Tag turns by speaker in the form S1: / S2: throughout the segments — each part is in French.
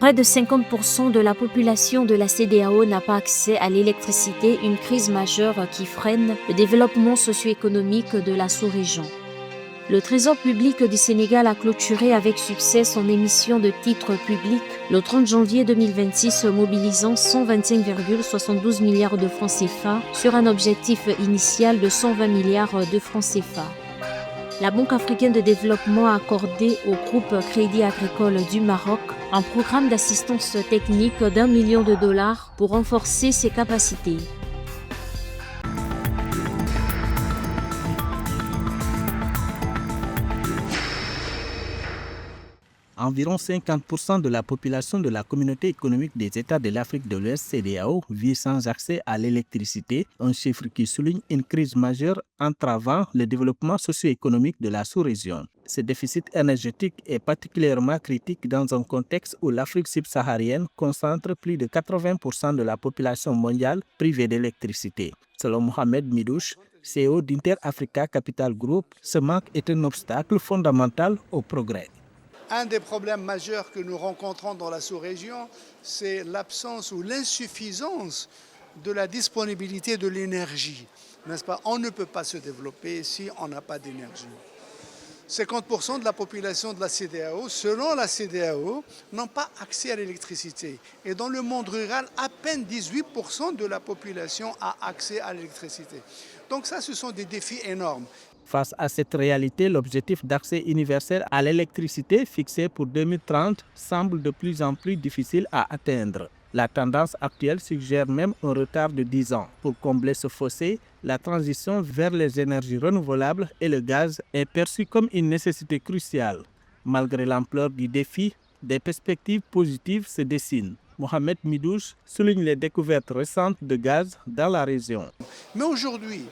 S1: Près de 50% de la population de la CEDEAO n'a pas accès à l'électricité, une crise majeure qui freine le développement socio-économique de la sous-région. Le Trésor public du Sénégal a clôturé avec succès son émission de titres publics le 30 janvier 2026, mobilisant 125,72 milliards de francs CFA sur un objectif initial de 120 milliards de francs CFA. La Banque africaine de développement a accordé au groupe Crédit Agricole du Maroc un programme d'assistance technique d'1 million de dollars pour renforcer ses capacités.
S2: Environ 50% de la population de la communauté économique des États de l'Afrique de l'Ouest, CEDEAO, vit sans accès à l'électricité, un chiffre qui souligne une crise majeure entravant le développement socio-économique de la sous-région. Ce déficit énergétique est particulièrement critique dans un contexte où l'Afrique subsaharienne concentre plus de 80% de la population mondiale privée d'électricité. Selon Mohamed Midouche, CEO d'Inter Africa Capital Group, ce manque est un obstacle fondamental au progrès.
S3: Un des problèmes majeurs que nous rencontrons dans la sous-région, c'est l'absence ou l'insuffisance de la disponibilité de l'énergie. N'est-ce pas? On ne peut pas se développer si on n'a pas d'énergie. 50% de la population de la CEDEAO, selon la CEDEAO, n'ont pas accès à l'électricité. Et dans le monde rural, à peine 18% de la population a accès à l'électricité. Donc ça, ce sont des défis énormes.
S2: Face à cette réalité, l'objectif d'accès universel à l'électricité fixé pour 2030 semble de plus en plus difficile à atteindre. La tendance actuelle suggère même un retard de 10 ans. Pour combler ce fossé, la transition vers les énergies renouvelables et le gaz est perçue comme une nécessité cruciale. Malgré l'ampleur du défi, des perspectives positives se dessinent. Mohamed Midouche souligne les découvertes récentes de gaz dans la région.
S3: Mais aujourd'hui,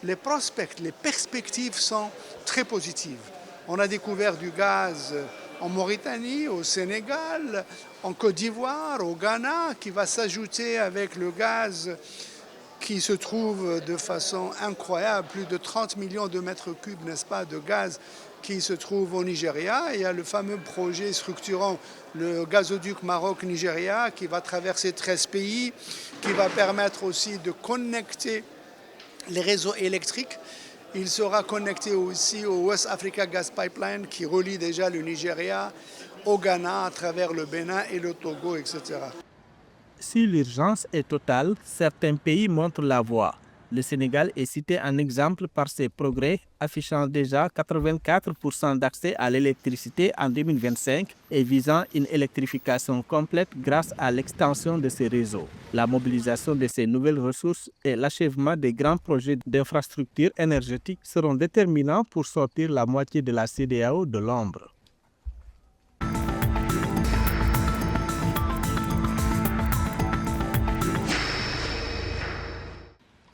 S3: les prospects, les perspectives sont très positives. On a découvert du gaz en Mauritanie, au Sénégal, en Côte d'Ivoire, au Ghana, qui va s'ajouter avec le gaz qui se trouve de façon incroyable, plus de 30 millions de mètres cubes, n'est-ce pas, de gaz qui se trouve au Nigeria. Il y a le fameux projet structurant le gazoduc Maroc-Nigeria qui va traverser 13 pays, qui va permettre aussi de connecter les réseaux électriques. Il sera connecté aussi au West Africa Gas Pipeline qui relie déjà le Nigeria au Ghana à travers le Bénin et le Togo, etc.
S2: Si l'urgence est totale, certains pays montrent la voie. Le Sénégal est cité en exemple par ses progrès, affichant déjà 84% d'accès à l'électricité en 2025 et visant une électrification complète grâce à l'extension de ses réseaux. La mobilisation de ces nouvelles ressources et l'achèvement des grands projets d'infrastructures énergétiques seront déterminants pour sortir la moitié de la CEDEAO de l'ombre.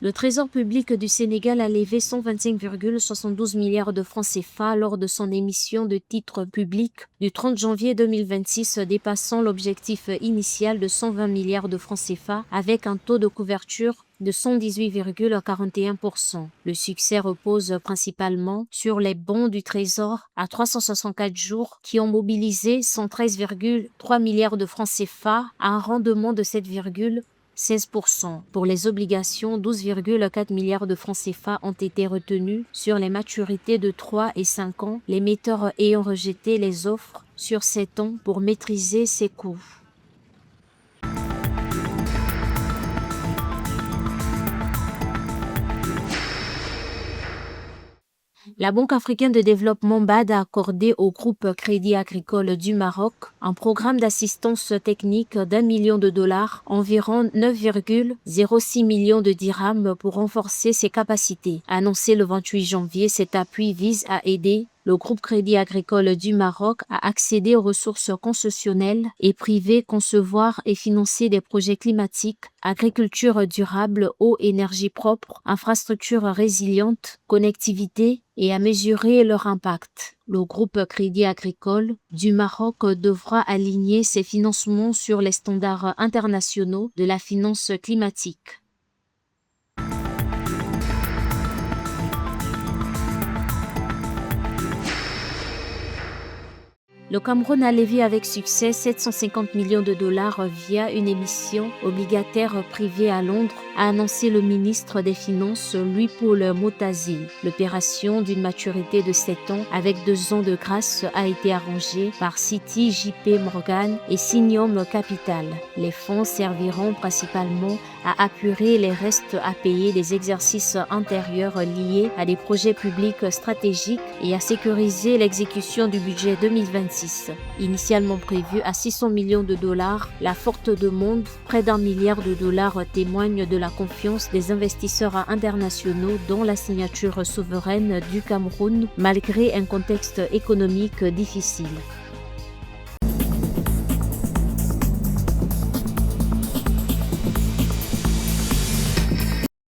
S1: Le Trésor public du Sénégal a levé 125,72 milliards de francs CFA lors de son émission de titres publics du 30 janvier 2026, dépassant l'objectif initial de 120 milliards de francs CFA avec un taux de couverture de 118,41%. Le succès repose principalement sur les bons du Trésor à 364 jours qui ont mobilisé 113,3 milliards de francs CFA à un rendement de 7,16%. Pour les obligations, 12,4 milliards de francs CFA ont été retenus sur les maturités de 3 et 5 ans, l'émetteur ayant rejeté les offres sur 7 ans pour maîtriser ses coûts. La Banque africaine de développement BAD a accordé au groupe Crédit Agricole du Maroc un programme d'assistance technique d'1 million de dollars, environ 9,06 millions de dirhams pour renforcer ses capacités. Annoncé le 28 janvier, cet appui vise à aider le groupe Crédit Agricole du Maroc a accédé aux ressources concessionnelles et privées, concevoir et financer des projets climatiques, agriculture durable, eau, énergie propre, infrastructures résilientes, connectivité et à mesurer leur impact. Le groupe Crédit Agricole du Maroc devra aligner ses financements sur les standards internationaux de la finance climatique. Le Cameroun a levé avec succès 750 millions de dollars via une émission obligataire privée à Londres, a annoncé le ministre des Finances Louis-Paul Motazil. L'opération d'une maturité de 7 ans avec 2 ans de grâce a été arrangée par Citi JP Morgan et Synium Capital. Les fonds serviront principalement à apurer les restes à payer des exercices antérieurs liés à des projets publics stratégiques et à sécuriser l'exécution du budget 2026. Initialement prévu à 600 millions de dollars, la forte demande, près d'1 milliard de dollars, témoigne de la confiance des investisseurs internationaux dans la signature souveraine du Cameroun malgré un contexte économique difficile.